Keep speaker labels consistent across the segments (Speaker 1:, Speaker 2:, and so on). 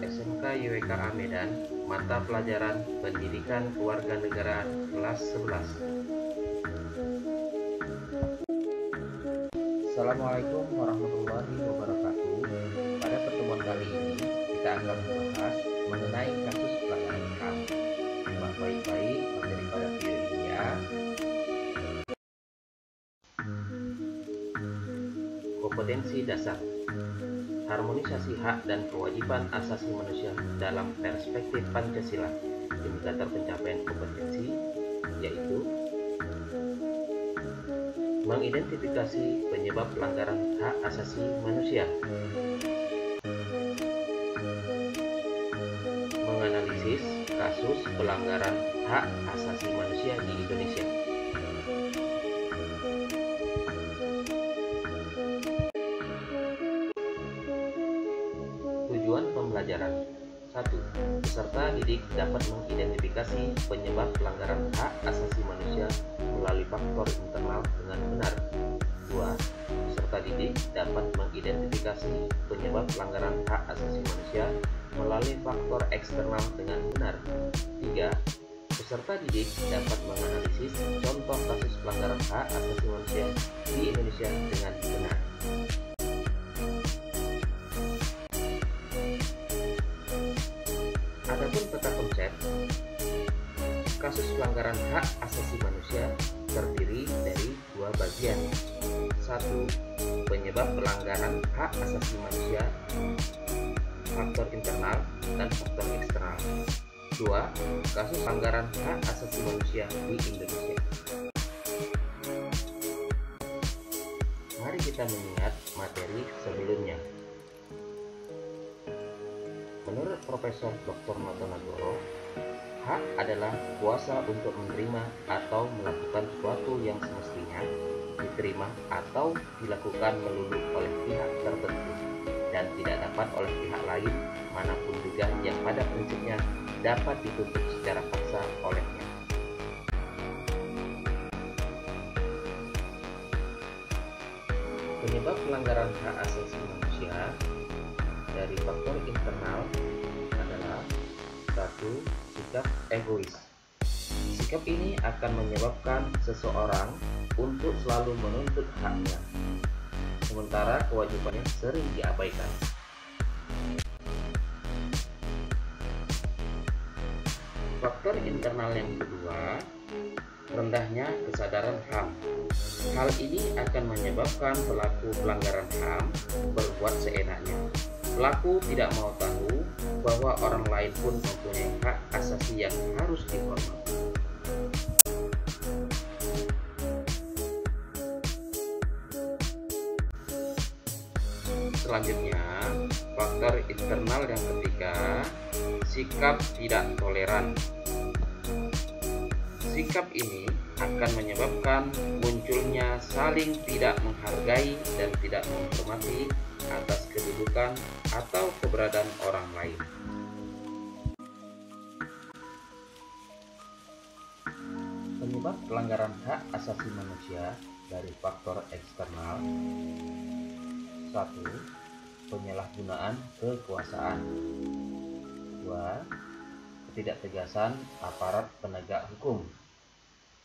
Speaker 1: SMK YWKA Medan, mata pelajaran Pendidikan Kewarganegaraan kelas 11. Assalamualaikum warahmatullahi wabarakatuh. Pada pertemuan kali ini kita akan membahas mengenai kasus pelanggaran HAM. Simak baik-baik materi pada video ini ya. Kompetensi dasar. Harmonisasi hak dan kewajiban asasi manusia dalam perspektif Pancasila. Indikator pencapaian kompetensi yaitu mengidentifikasi penyebab pelanggaran hak asasi manusia, menganalisis kasus pelanggaran hak asasi manusia di Indonesia. Tujuan pembelajaran. 1. Peserta didik dapat mengidentifikasi penyebab pelanggaran hak asasi manusia melalui faktor internal dengan benar. 2. Peserta didik dapat mengidentifikasi penyebab pelanggaran hak asasi manusia melalui faktor eksternal dengan benar. 3. Peserta didik dapat menganalisis contoh kasus pelanggaran hak asasi manusia di Indonesia dengan benar. Adapun peta konsep, kasus pelanggaran hak asasi manusia terdiri dari dua bagian. 1. Penyebab pelanggaran hak asasi manusia, faktor internal dan faktor eksternal. 2. Kasus pelanggaran hak asasi manusia di Indonesia. Mari kita mengingat materi sebelumnya. Menurut Profesor Dr. Noto Nagoro, hak adalah kuasa untuk menerima atau melakukan sesuatu yang semestinya diterima atau dilakukan melulu oleh pihak tertentu dan tidak dapat oleh pihak lain manapun juga yang pada prinsipnya dapat dituntut secara paksa olehnya. Penyebab pelanggaran hak asasi manusia dari faktor internal adalah 1. Sikap egois. Sikap ini akan menyebabkan seseorang untuk selalu menuntut haknya, sementara kewajibannya sering diabaikan. Faktor internal yang kedua, rendahnya kesadaran HAM. Hal ini akan menyebabkan pelaku pelanggaran HAM berbuat seenaknya. Pelaku tidak mau tahu bahwa orang lain pun mempunyai hak asasi yang harus dihormati. Selanjutnya, faktor internal yang ketiga, sikap tidak toleran. Sikap ini akan menyebabkan munculnya saling tidak menghargai dan tidak menghormati atas kedudukan atau keberadaan orang lain. Penyebab pelanggaran hak asasi manusia dari faktor eksternal. 1. Penyalahgunaan kekuasaan. 2. Ketidaktegasan aparat penegak hukum.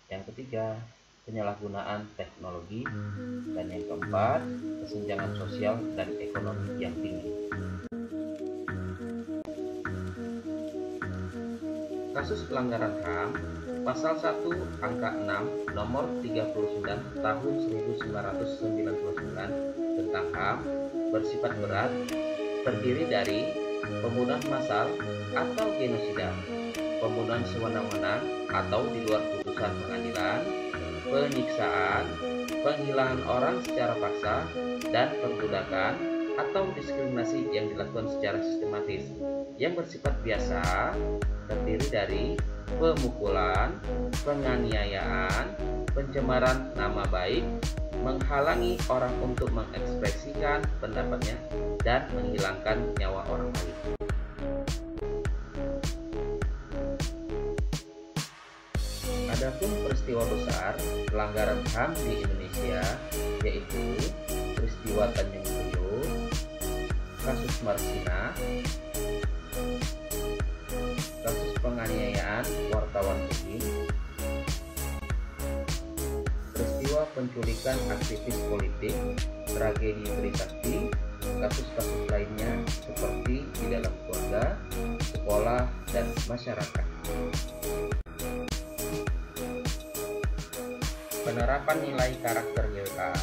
Speaker 1: Yang ketiga, penyalahgunaan teknologi. Dan yang keempat, kesenjangan sosial dan ekonomi yang tinggi. Kasus pelanggaran HAM, pasal 1 angka 6 nomor 39 tahun 1999 tentang HAM bersifat berat, terdiri dari pembunuhan massal atau genosida, pembunuhan sewenang-wenang atau di luar putusan pengadilan, penyiksaan, penghilangan orang secara paksa, dan perbudakan atau diskriminasi yang dilakukan secara sistematis. Yang bersifat biasa terdiri dari pemukulan, penganiayaan, pencemaran nama baik, menghalangi orang untuk mengekspresikan pendapatnya, dan menghilangkan nyawa orang lain. Adapun peristiwa besar pelanggaran HAM di Indonesia yaitu peristiwa Tanjung Priok, kasus Marsina, kasus penganiayaan wartawan Peggy, peristiwa penculikan aktivis politik, tragedi Trisakti, kasus-kasus lainnya seperti di dalam keluarga, sekolah, dan masyarakat. Penerapan nilai karakter YWKA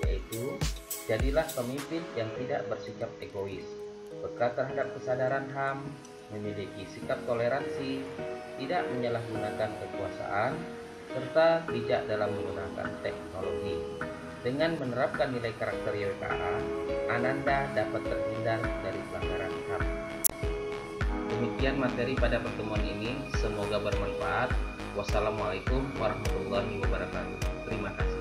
Speaker 1: yaitu jadilah pemimpin yang tidak bersikap egois, peka terhadap kesadaran HAM, memiliki sikap toleransi, tidak menyalahgunakan kekuasaan, serta bijak dalam menggunakan teknologi. Dengan menerapkan nilai karakter YWKA, Ananda dapat terhindar dari pelanggaran HAM. Demikian materi pada pertemuan ini, semoga bermanfaat. Wassalamualaikum warahmatullahi wabarakatuh. Terima kasih.